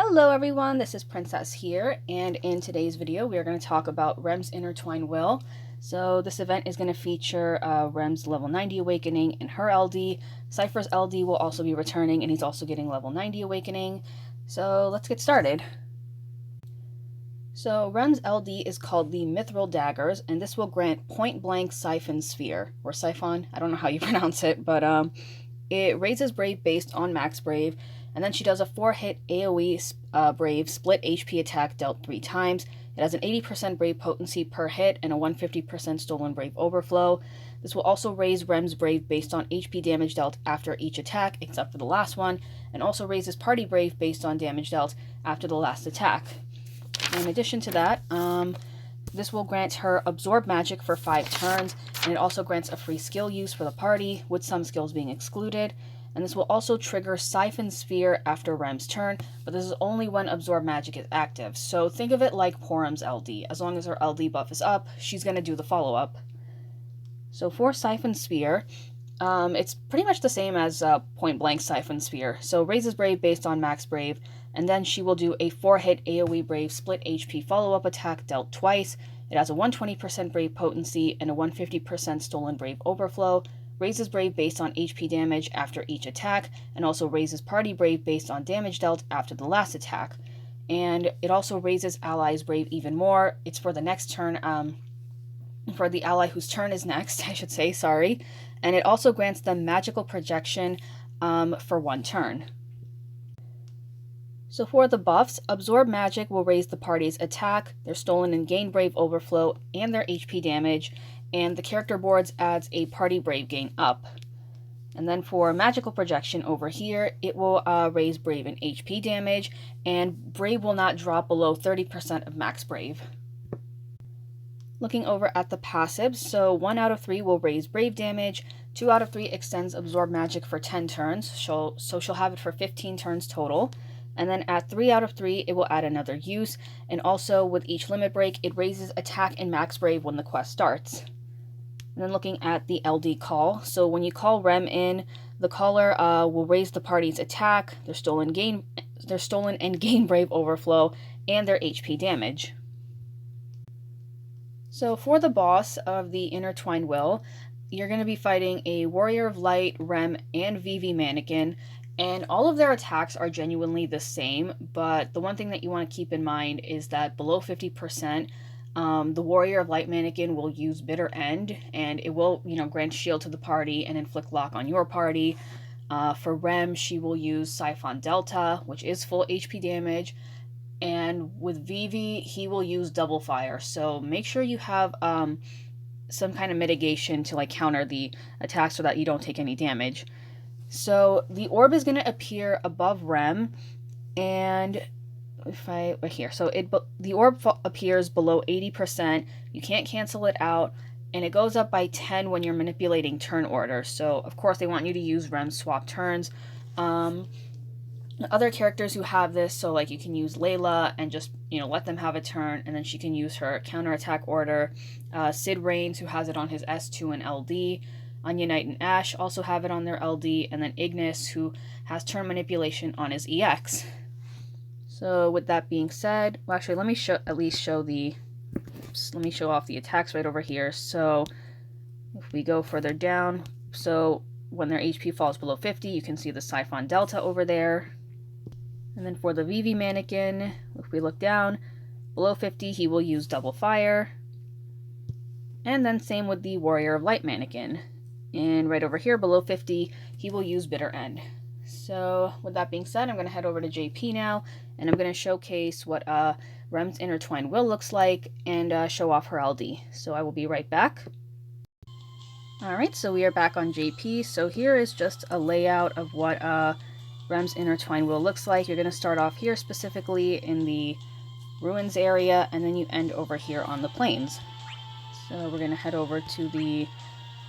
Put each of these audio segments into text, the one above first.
Hello everyone, this is Princess here, and in today's video we are going to talk about Rem's Intertwined Will. So this event is going to feature Rem's level 90 awakening and her LD. Cypher's LD will also be returning, and he's also getting level 90 awakening. So let's get started. So Rem's LD is called the Mithril Daggers, and this will grant Point Blank Siphon Sphere, or Siphon, I don't know how you pronounce it, but it raises Brave based on max Brave, and then she does a 4-hit AoE Brave split HP attack dealt 3 times. It has an 80% Brave potency per hit and a 150% stolen Brave overflow. This will also raise Rem's Brave based on HP damage dealt after each attack, except for the last one, and also raises Party Brave based on damage dealt after the last attack. In addition to that, this will grant her Absorb Magic for 5 turns, and it also grants a free skill use for the party, with some skills being excluded. And this will also trigger Siphon Sphere after Rem's turn, but this is only when Absorb Magic is active. So think of it like Porum's LD. As long as her LD buff is up, she's going to do the follow-up. So for Siphon Sphere, it's pretty much the same as Point Blank Siphon Sphere. So raises Brave based on max Brave, and then she will do a 4-hit AoE Brave split HP follow-up attack dealt twice. It has a 120% Brave potency and a 150% stolen Brave overflow, raises Brave based on HP damage after each attack, and also raises Party Brave based on damage dealt after the last attack. And it also raises Allies Brave even more. It's for the next turn, for the ally whose turn is next, I should say, sorry. And it also grants them Magical Projection for 1 turn. So for the buffs, Absorb Magic will raise the party's attack, their stolen and gain Brave overflow, and their HP damage, and the character boards adds a Party Brave gain up. And then for Magical Projection over here, it will raise Brave and HP damage, and Brave will not drop below 30% of max Brave. Looking over at the passives, so 1 out of 3 will raise Brave damage, 2 out of 3 extends Absorb Magic for 10 turns, so she'll have it for 15 turns total. And then at 3 out of 3, it will add another use, and also with each limit break, it raises attack and max Brave when the quest starts. And then looking at the LD call, so when you call Rem in, the caller will raise the party's attack, their stolen and gain Brave overflow, and their HP damage. So for the boss of the Intertwined Will, you're going to be fighting a Warrior of Light, Rem, and Vivi mannequin, and all of their attacks are genuinely the same, but the one thing that you want to keep in mind is that below 50%, the Warrior of Light mannequin will use Bitter End, and it will, grant shield to the party and inflict lock on your party. For Rem, she will use Siphon Delta, which is full HP damage, and with Vivi, he will use Double Fire, so make sure you have some kind of mitigation to counter the attack so that you don't take any damage. So the orb is going to appear above Rem, and right here, so the orb appears below 80%. You can't cancel it out, and it goes up by 10 when you're manipulating turn order. So of course they want you to use Rem's swap turns. Other characters who have this, so you can use Layla and just let them have a turn, and then she can use her counterattack order. Sid Reigns, who has it on his S2 and LD. Anya Knight and Ash also have it on their LD, and then Ignis, who has turn manipulation on his EX. So with that being said, well, actually let me show off the attacks right over here. So if we go further down, so when their HP falls below 50, you can see the Siphon Delta over there. And then for the Vivi mannequin, if we look down, below 50 he will use Double Fire. And then same with the Warrior of Light mannequin. And right over here, below 50, he will use Bitter End. So with that being said, I'm going to head over to JP now, and I'm going to showcase what Rem's Intertwined Will looks like, and show off her LD. So I will be right back. Alright, so we are back on JP. So here is just a layout of what Rem's Intertwined Will looks like. You're going to start off here specifically in the ruins area, and then you end over here on the plains. So we're going to head over to the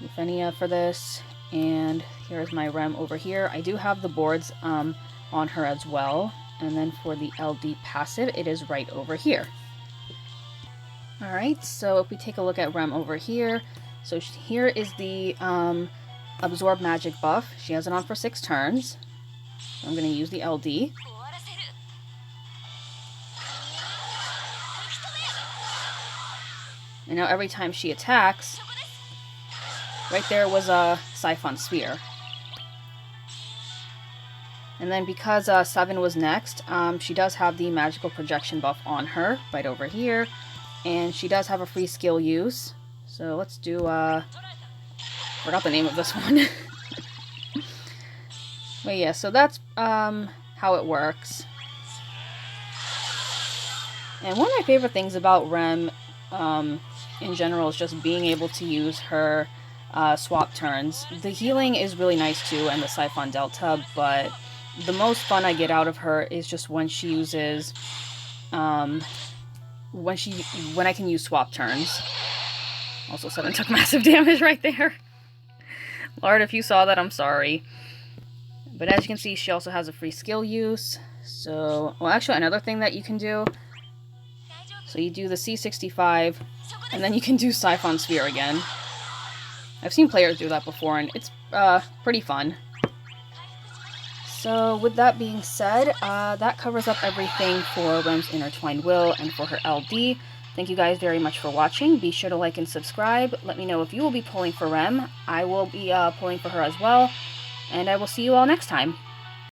Euphenia for this, and here's my Rem over here. I do have the boards on her as well, and then for the LD passive, it is right over here. Alright, so if we take a look at Rem over here, so here is the Absorb Magic buff. She has it on for 6 turns. So I'm going to use the LD. And now every time she attacks, right there was a Siphon Sphere. And then because 7 was next, she does have the magical projection buff on her, right over here. And she does have a free skill use. So let's do, forgot the name of this one. But yeah, so that's how it works. And one of my favorite things about Rem in general is just being able to use her swap turns. The healing is really nice too, and the Siphon Delta, but the most fun I get out of her is just when she uses, when I can use swap turns. Also, 7 took massive damage right there. Lord, if you saw that, I'm sorry. But as you can see, she also has a free skill use. So, well, actually, another thing that you can do. So you do the C65, and then you can do Siphon Sphere again. I've seen players do that before, and it's pretty fun. So with that being said, that covers up everything for Rem's Intertwined Will and for her LD. Thank you guys very much for watching. Be sure to like and subscribe. Let me know if you will be pulling for Rem. I will be pulling for her as well. And I will see you all next time.